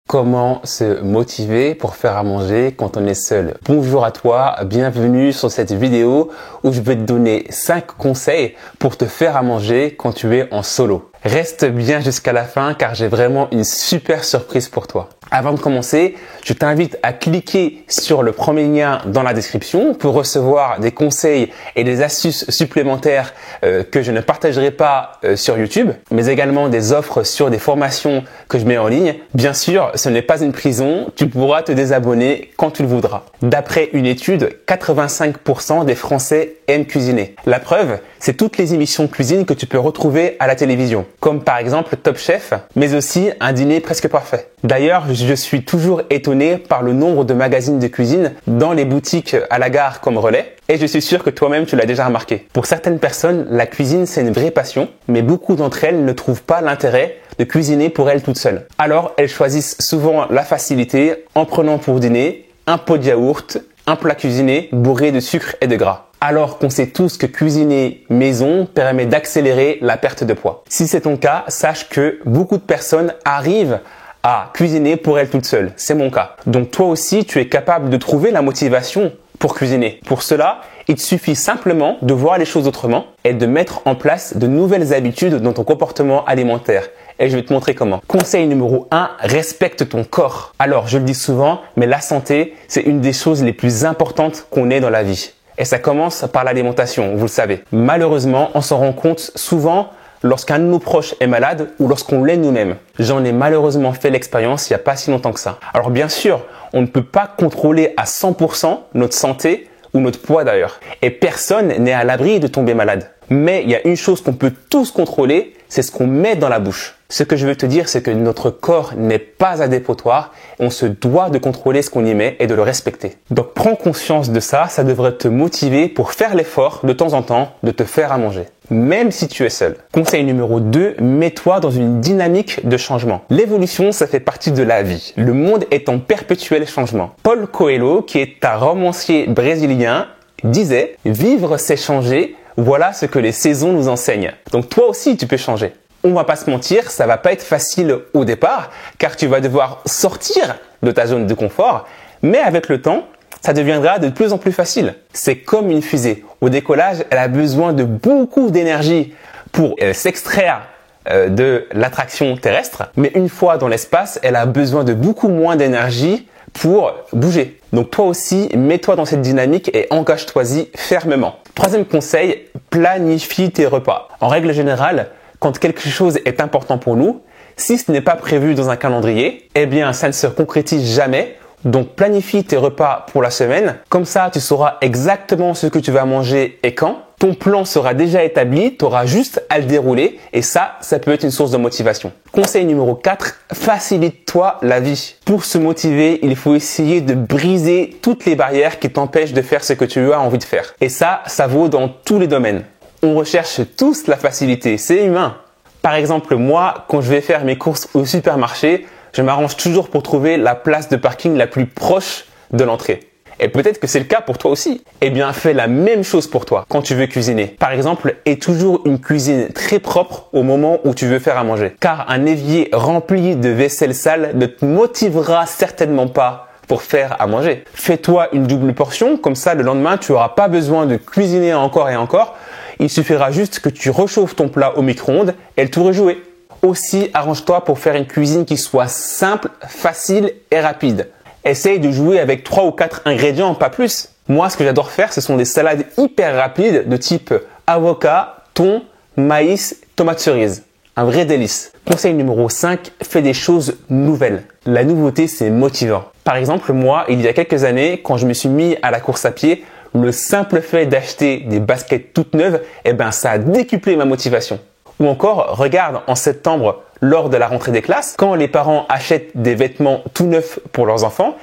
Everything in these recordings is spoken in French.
Comment se motiver pour faire à manger quand on est seul? Bonjour à toi, bienvenue sur cette vidéo où je vais te donner 5 conseils pour te faire à manger quand tu es en solo. Reste bien jusqu'à la fin car j'ai vraiment une super surprise pour toi. Avant de commencer, je t'invite à cliquer sur le premier lien dans la description pour recevoir des conseils et des astuces supplémentaires que je ne partagerai pas sur YouTube, mais également des offres sur des formations que je mets en ligne. Bien sûr, ce n'est pas une prison, tu pourras te désabonner quand tu le voudras. D'après une étude, 85% des Français aiment cuisiner. La preuve, c'est toutes les émissions de cuisine que tu peux retrouver à la télévision, comme par exemple Top Chef, mais aussi Un dîner presque parfait. D'ailleurs, je suis toujours étonné par le nombre de magazines de cuisine dans les boutiques à la gare comme Relais, et je suis sûr que toi-même tu l'as déjà remarqué. Pour certaines personnes, la cuisine c'est une vraie passion, mais beaucoup d'entre elles ne trouvent pas l'intérêt de cuisiner pour elles toutes seules. Alors, elles choisissent souvent la facilité en prenant pour dîner un pot de yaourt, un plat cuisiné bourré de sucre et de gras. Alors qu'on sait tous que cuisiner maison permet d'accélérer la perte de poids. Si c'est ton cas, sache que beaucoup de personnes arrivent à cuisiner pour elles toutes seules. C'est mon cas. Donc toi aussi, tu es capable de trouver la motivation pour cuisiner. Pour cela, il te suffit simplement de voir les choses autrement et de mettre en place de nouvelles habitudes dans ton comportement alimentaire. Et je vais te montrer comment. Conseil numéro 1, respecte ton corps. Alors, je le dis souvent, mais la santé, c'est une des choses les plus importantes qu'on ait dans la vie. Et ça commence par l'alimentation, vous le savez. Malheureusement, on s'en rend compte souvent lorsqu'un de nos proches est malade ou lorsqu'on l'est nous-mêmes. J'en ai malheureusement fait l'expérience il n'y a pas si longtemps que ça. Alors bien sûr, on ne peut pas contrôler à 100% notre santé ou notre poids d'ailleurs. Et personne n'est à l'abri de tomber malade. Mais il y a une chose qu'on peut tous contrôler, c'est ce qu'on met dans la bouche. Ce que je veux te dire, c'est que notre corps n'est pas un dépotoir. On se doit de contrôler ce qu'on y met et de le respecter. Donc prends conscience de ça, ça devrait te motiver pour faire l'effort de temps en temps de te faire à manger, même si tu es seul. Conseil numéro 2, mets-toi dans une dynamique de changement. L'évolution, ça fait partie de la vie. Le monde est en perpétuel changement. Paulo Coelho, qui est un romancier brésilien, disait « Vivre, c'est changer. Voilà ce que les saisons nous enseignent. » Donc toi aussi, tu peux changer. On va pas se mentir, ça va pas être facile au départ, car tu vas devoir sortir de ta zone de confort, mais avec le temps, ça deviendra de plus en plus facile. C'est comme une fusée. Au décollage, elle a besoin de beaucoup d'énergie pour s'extraire de l'attraction terrestre, mais une fois dans l'espace, elle a besoin de beaucoup moins d'énergie pour bouger. Donc toi aussi, mets-toi dans cette dynamique et engage-toi-y fermement. Troisième conseil, planifie tes repas. En règle générale, quand quelque chose est important pour nous, si ce n'est pas prévu dans un calendrier, eh bien ça ne se concrétise jamais. Donc planifie tes repas pour la semaine. Comme ça, tu sauras exactement ce que tu vas manger et quand. Ton plan sera déjà établi, tu auras juste à le dérouler et ça peut être une source de motivation. Conseil numéro 4, facilite-toi la vie. Pour se motiver, il faut essayer de briser toutes les barrières qui t'empêchent de faire ce que tu as envie de faire. Et ça vaut dans tous les domaines. On recherche tous la facilité, c'est humain. Par exemple, moi, quand je vais faire mes courses au supermarché, je m'arrange toujours pour trouver la place de parking la plus proche de l'entrée. Et peut-être que c'est le cas pour toi aussi. Eh bien, fais la même chose pour toi quand tu veux cuisiner. Par exemple, aie toujours une cuisine très propre au moment où tu veux faire à manger. Car un évier rempli de vaisselle sale ne te motivera certainement pas pour faire à manger. Fais-toi une double portion, comme ça le lendemain, tu n'auras pas besoin de cuisiner encore et encore. Il suffira juste que tu réchauffes ton plat au micro-ondes et le tour est joué. Aussi, arrange-toi pour faire une cuisine qui soit simple, facile et rapide. Essaye de jouer avec 3 ou 4 ingrédients, pas plus. Moi, ce que j'adore faire, ce sont des salades hyper rapides de type avocat, thon, maïs, tomate cerise. Un vrai délice. Conseil numéro 5, fais des choses nouvelles. La nouveauté, c'est motivant. Par exemple, moi, il y a quelques années, quand je me suis mis à la course à pied, le simple fait d'acheter des baskets toutes neuves, ça a décuplé ma motivation. Ou encore, regarde en septembre, lors de la rentrée des classes, quand les parents achètent des vêtements tout neufs pour leurs enfants,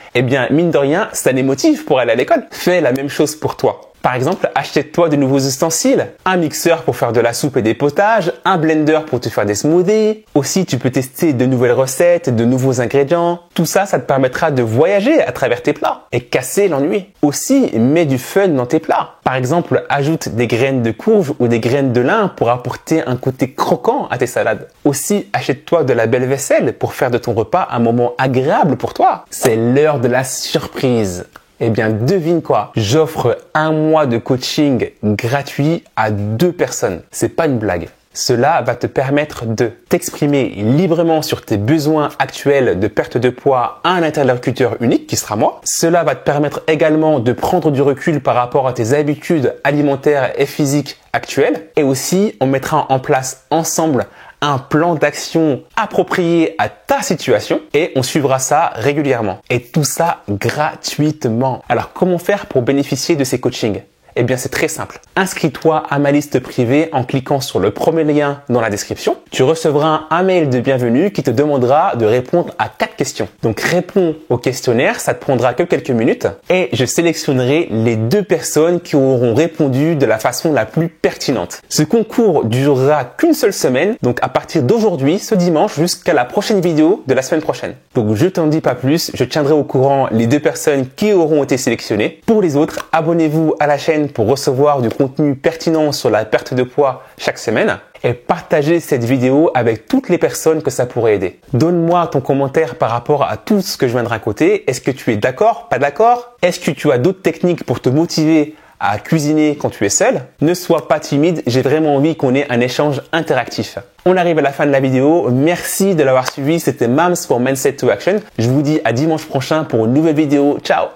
mine de rien, ça les motive pour aller à l'école. Fais la même chose pour toi. Par exemple, achète-toi de nouveaux ustensiles, un mixeur pour faire de la soupe et des potages, un blender pour te faire des smoothies. Aussi, tu peux tester de nouvelles recettes, de nouveaux ingrédients. Tout ça, ça te permettra de voyager à travers tes plats et casser l'ennui. Aussi, mets du fun dans tes plats. Par exemple, ajoute des graines de courge ou des graines de lin pour apporter un côté croquant à tes salades. Aussi, achète-toi de la belle vaisselle pour faire de ton repas un moment agréable pour toi. C'est l'heure de la surprise. Eh bien, devine quoi? J'offre un mois de coaching gratuit à 2 personnes. C'est pas une blague. Cela va te permettre de t'exprimer librement sur tes besoins actuels de perte de poids à un interlocuteur unique qui sera moi. Cela va te permettre également de prendre du recul par rapport à tes habitudes alimentaires et physiques actuelles. Et aussi, on mettra en place ensemble un plan d'action approprié à ta situation et on suivra ça régulièrement. Et tout ça gratuitement. Alors, comment faire pour bénéficier de ces coachings? Eh bien, c'est très simple. Inscris-toi à ma liste privée en cliquant sur le premier lien dans la description. Tu recevras un mail de bienvenue qui te demandera de répondre à 4 questions. Donc, réponds au questionnaire, ça te prendra que quelques minutes et je sélectionnerai les 2 personnes qui auront répondu de la façon la plus pertinente. Ce concours durera qu'une seule semaine, donc à partir d'aujourd'hui, ce dimanche, jusqu'à la prochaine vidéo de la semaine prochaine. Donc, je t'en dis pas plus, je tiendrai au courant les 2 personnes qui auront été sélectionnées. Pour les autres, abonnez-vous à la chaîne pour recevoir du contenu pertinent sur la perte de poids chaque semaine et partagez cette vidéo avec toutes les personnes que ça pourrait aider. Donne-moi ton commentaire par rapport à tout ce que je viens de raconter. Est-ce que tu es d'accord, pas d'accord? Est-ce que tu as d'autres techniques pour te motiver à cuisiner quand tu es seul? Ne sois pas timide, j'ai vraiment envie qu'on ait un échange interactif. On arrive à la fin de la vidéo. Merci de l'avoir suivi. C'était Mams for Mindset to Action. Je vous dis à dimanche prochain pour une nouvelle vidéo. Ciao!